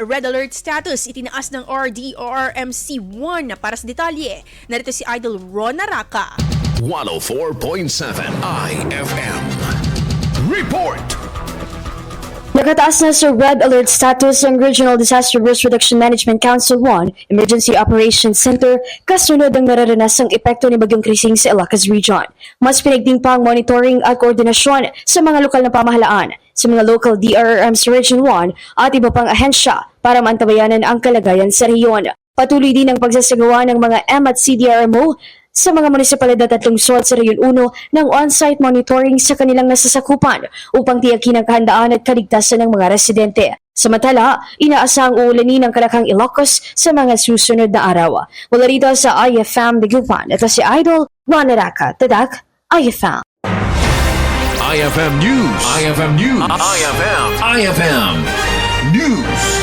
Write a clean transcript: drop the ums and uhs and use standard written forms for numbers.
red alert status itinaas ng Rdrrmc 1 para sa detalye. Narito si Idol Ron Naraka. 104.7 IFM. Report! Nakataas na sa red alert status ang Regional Disaster Risk Reduction Management Council 1 Emergency Operations Center kasunod ang nararanasang epekto ni Bagyong Krising sa Ilocos Region. Mas pinigting pa ang monitoring at koordinasyon sa mga lokal na pamahalaan, sa mga local DRRMC Region 1 at iba pang ahensya para maantabayanan ang kalagayan sa rehiyon. Patuloy din ang pagsasagawa ng mga M at CDRMO sa mga munisipalidad at lungsod sa Rehiyon 1 ng on-site monitoring sa kanilang nasasakupan upang tiyakin ang kahandaan at kaligtasan ng mga residente. Samantala, inaasahang uulanin ng Kalakang Ilocos sa mga susunod na araw. Mula rito sa IFM Bigupan, ito si Idol Ron Naraka, Tadak, IFM. IFM News. IFM News. IFM News.